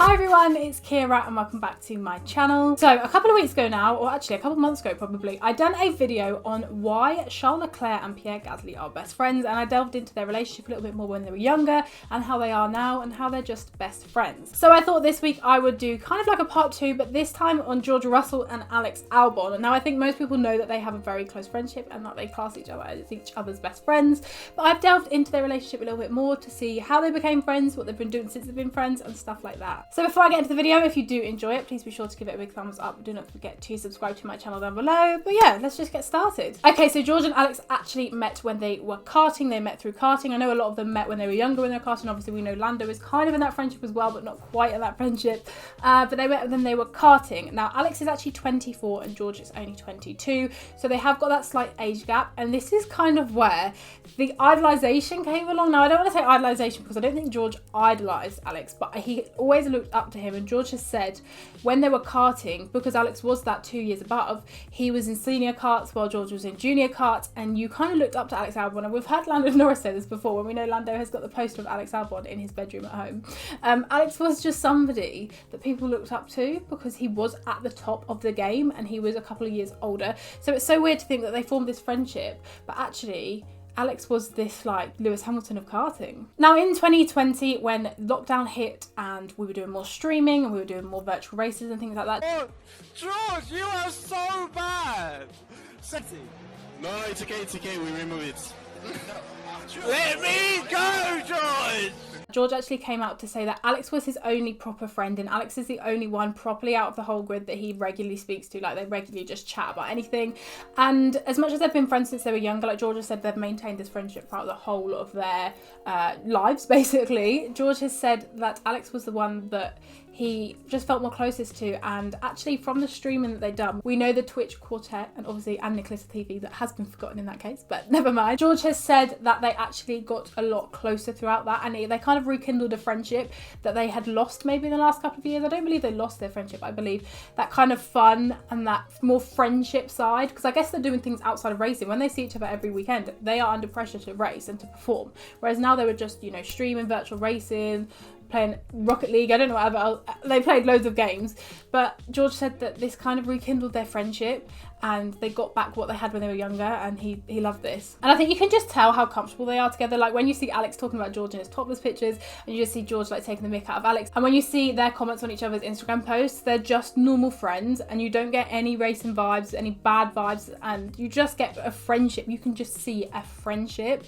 Hi everyone, it's Keira and welcome back to my channel. So a couple of weeks ago now, or actually a couple of months ago probably, I done a video on why Charles Leclerc and Pierre Gasly are best friends, and I delved into their relationship a little bit more when they were younger and how they are now and how they're just best friends. So I thought this week I would do kind of like a part 2, but this time on George Russell and Alex Albon. Now I think most people know that they have a very close friendship and that they class each other as each other's best friends, but I've delved into their relationship a little bit more to see how they became friends, what they've been doing since they've been friends and stuff like that. So before I get into the video, if you do enjoy it, please be sure to give it a big thumbs up. Do not forget to subscribe to my channel down below. But yeah, let's just get started. Okay, so George and Alex actually met when they were karting. They met through karting. I know a lot of them met when they were younger when they were karting. Obviously, we know Lando is kind of in that friendship as well, but not quite in that friendship. But they met when they were karting. Now, Alex is actually 24 and George is only 22. So they have got that slight age gap. And this is kind of where the idolization came along. Now, I don't want to say idolization because I don't think George idolized Alex, but he always looked up to him. And George has said when they were karting, because Alex was that 2 years above, he was in senior karts while George was in junior karts, and you kind of looked up to Alex Albon. And we've heard Lando Norris say this before, when we know Lando has got the poster of Alex Albon in his bedroom at home. Alex was just somebody that people looked up to because he was at the top of the game and he was a couple of years older. So it's so weird to think that they formed this friendship, but actually Alex was this like Lewis Hamilton of karting. Now in 2020, when lockdown hit and we were doing more streaming and we were doing more virtual races and things like that. Oh, George, you are so bad! Sexy. No, it's okay, we remove it. Let me go, George! George actually came out to say that Alex was his only proper friend and Alex is the only one properly out of the whole grid that he regularly speaks to. Like, they regularly just chat about anything. And as much as they've been friends since they were younger, like George has said, they've maintained this friendship throughout the whole of their lives, basically. George has said that Alex was the one that he just felt more closest to, and actually from the streaming that they've done, we know the Twitch quartet and obviously and Nicholas TV, that has been forgotten in that case, but never mind. George has said that they actually got a lot closer throughout that, and they kind of rekindled a friendship that they had lost maybe in the last couple of years. I don't believe they lost their friendship. I believe that kind of fun and that more friendship side, because I guess they're doing things outside of racing. When they see each other every weekend, they are under pressure to race and to perform, whereas now they were just, you know, streaming virtual racing, playing Rocket League, I don't know whatever else. They played loads of games, but George said that this kind of rekindled their friendship and they got back what they had when they were younger, and he loved this. And I think you can just tell how comfortable they are together. Like when you see Alex talking about George in his topless pictures, and you just see George like taking the mick out of Alex, and when you see their comments on each other's Instagram posts, they're just normal friends and you don't get any racing vibes, any bad vibes, and you just get a friendship. You can just see a friendship.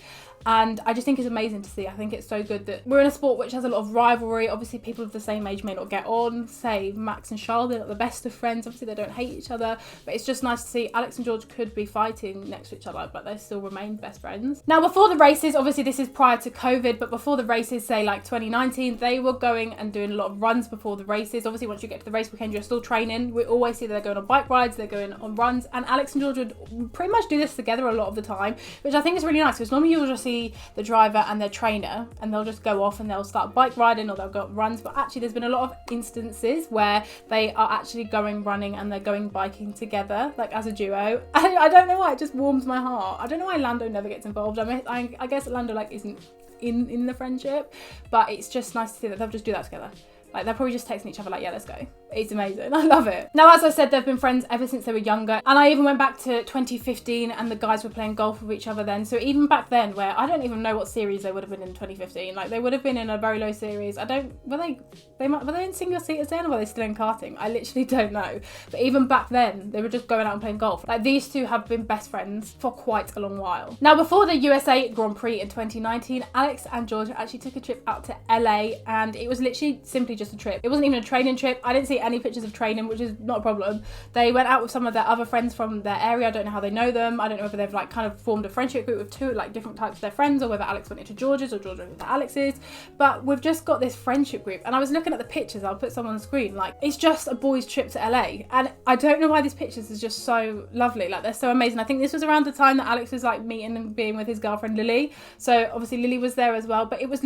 And I just think it's amazing to see. I think it's so good that we're in a sport which has a lot of rivalry. Obviously, people of the same age may not get on. Say Max and Charles, they're not the best of friends. Obviously, they don't hate each other. But it's just nice to see Alex and George could be fighting next to each other, but they still remain best friends. Now, before the races, obviously this is prior to COVID, but before the races, say like 2019, they were going and doing a lot of runs before the races. Obviously, once you get to the race weekend, you're still training. We always see that they're going on bike rides, they're going on runs. And Alex and George would pretty much do this together a lot of the time, which I think is really nice, because normally you'll just see the driver and their trainer and they'll just go off and they'll start bike riding or they'll go on runs, but actually there's been a lot of instances where they are actually going running and they're going biking together, like as a duo. I don't know why, it just warms my heart. I don't know why Lando never gets involved. I guess Lando like isn't in the friendship, but it's just nice to see that they'll just do that together. Like they're probably just texting each other like, yeah, let's go. It's amazing. I love it. Now, as I said, they've been friends ever since they were younger. And I even went back to 2015 and the guys were playing golf with each other then. So even back then, where I don't even know what series they would have been in 2015. Like they would have been in a very low series. Were they in single seaters then, or were they still in karting? I literally don't know. But even back then, they were just going out and playing golf. Like these two have been best friends for quite a long while. Now, before the USA Grand Prix in 2019, Alex and George actually took a trip out to LA, and it was literally simply just a trip. It wasn't even a training trip. I didn't see any pictures of training, which is not a problem. They went out with some of their other friends from their area. I don't know how they know them. I don't know whether they've like kind of formed a friendship group with two like different types of their friends, or whether Alex went into George's or George went into Alex's. But we've just got this friendship group, and I was looking at the pictures. I'll put some on the screen. Like it's just a boys' trip to LA, and I don't know why these pictures is just so lovely. Like they're so amazing. I think this was around the time that Alex was like meeting and being with his girlfriend Lily. So obviously Lily was there as well. But it was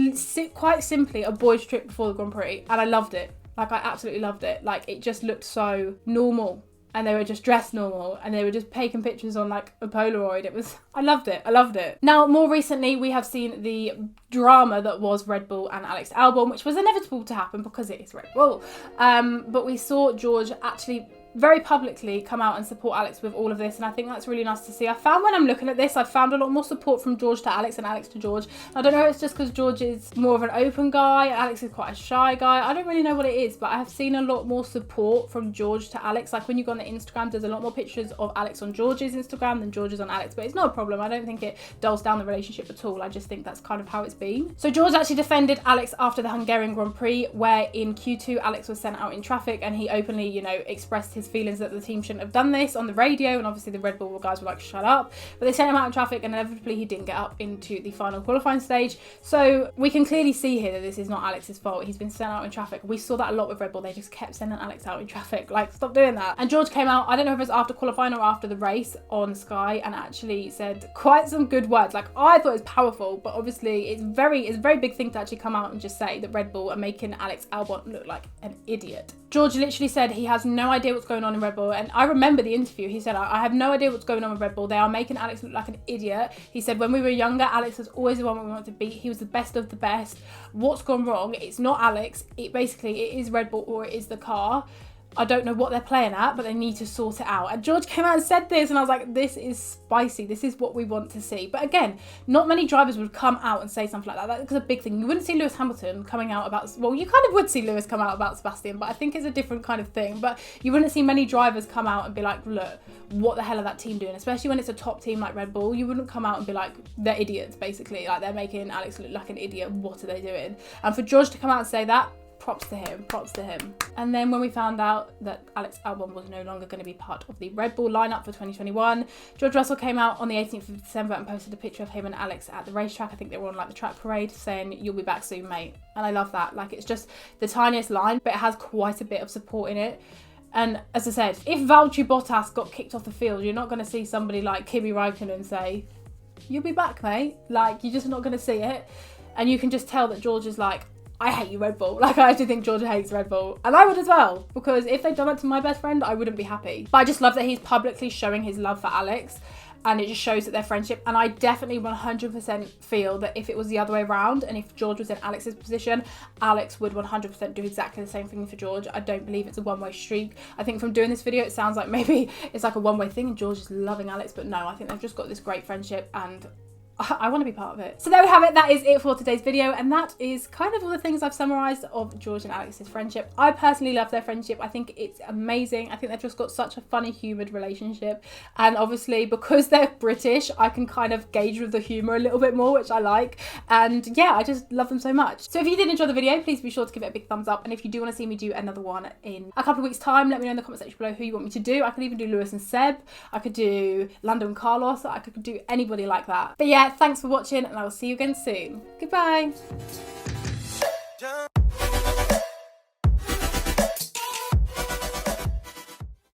quite simply a boys' trip before the Grand Prix, and I loved it. Like I absolutely loved it. Like it just looked so normal. and they were just dressed normal, and they were just taking pictures on like a Polaroid. I loved it. Now, more recently, we have seen the drama that was Red Bull and Alex Albon, which was inevitable to happen because it is Red Bull. But we saw George actually very publicly come out and support Alex with all of this, and I think that's really nice to see. I found when I'm looking at this, I found a lot more support from George to Alex and Alex to George. I don't know if it's just because George is more of an open guy, Alex is quite a shy guy. I don't really know what it is, but I have seen a lot more support from George to Alex. Like when you go on the Instagram, there's a lot more pictures of Alex on George's Instagram than George's on Alex, but it's not a problem. I don't think it dulls down the relationship at all. I just think that's kind of how it's been. So George actually defended Alex after the Hungarian Grand Prix, where in Q2 Alex was sent out in traffic, and he openly, you know, expressed his feelings that the team shouldn't have done this on the radio, and obviously the Red Bull guys were like, shut up, but they sent him out in traffic, and inevitably he didn't get up into the final qualifying stage. So we can clearly see here that this is not Alex's fault. He's been sent out in traffic. We saw that a lot with Red Bull. They just kept sending Alex out in traffic. Like, stop doing that. And George came out, I don't know if it was after qualifying or after the race, on Sky, and actually said quite some good words. Like, I thought it was powerful, but obviously it's a very big thing to actually come out and just say that Red Bull are making Alex Albon look like an idiot. George literally said he has no idea what's going on in Red Bull, and I remember the interview. He said, I have no idea what's going on with Red Bull. They are making Alex look like an idiot. He said, when we were younger, Alex was always the one we wanted to beat. He was the best of the best. What's gone wrong? It's not Alex. It is Red Bull, or it is the car. I don't know what they're playing at, but they need to sort it out. And George came out and said this, and I was like, this is spicy. This is what we want to see. But again, not many drivers would come out and say something like that. That's a big thing. You wouldn't see Lewis Hamilton coming out about, well, you kind of would see Lewis come out about Sebastian, but I think it's a different kind of thing. But you wouldn't see many drivers come out and be like, look, what the hell are that team doing? Especially when it's a top team like Red Bull. You wouldn't come out and be like, they're idiots, basically. Like, they're making Alex look like an idiot. What are they doing? And for George to come out and say that, props to him. And then when we found out that Alex Albon was no longer going to be part of the Red Bull lineup for 2021, George Russell came out on the 18th of December and posted a picture of him and Alex at the racetrack. I think they were on like the track parade, saying, you'll be back soon, mate. And I love that. Like, it's just the tiniest line, but it has quite a bit of support in it. And as I said, if Valtteri Bottas got kicked off the field, you're not going to see somebody like Kimi Räikkönen say, you'll be back, mate. Like, you're just not going to see it. And you can just tell that George is like, I hate you, Red Bull. Like, I actually think George hates Red Bull. And I would as well, because if they'd done that to my best friend, I wouldn't be happy. But I just love that he's publicly showing his love for Alex, and it just shows that their friendship. And I definitely 100% feel that if it was the other way around, and if George was in Alex's position, Alex would 100% do exactly the same thing for George. I don't believe it's a one-way streak. I think from doing this video, it sounds like maybe it's like a one-way thing and George is loving Alex, but no, I think they've just got this great friendship, and I want to be part of it. So there we have it. That is it for today's video, and that is kind of all the things I've summarised of George and Alex's friendship. I personally love their friendship. I think it's amazing. I think they've just got such a funny, humoured relationship, and obviously because they're British, I can kind of gauge with the humour a little bit more, which I like. And yeah, I just love them so much. So if you did enjoy the video, please be sure to give it a big thumbs up, and if you do want to see me do another one in a couple of weeks' time, let me know in the comment section below who you want me to do. I could even do Lewis and Seb. I could do Lando and Carlos. I could do anybody like that. But yeah, thanks for watching, and I will see you again soon. Goodbye.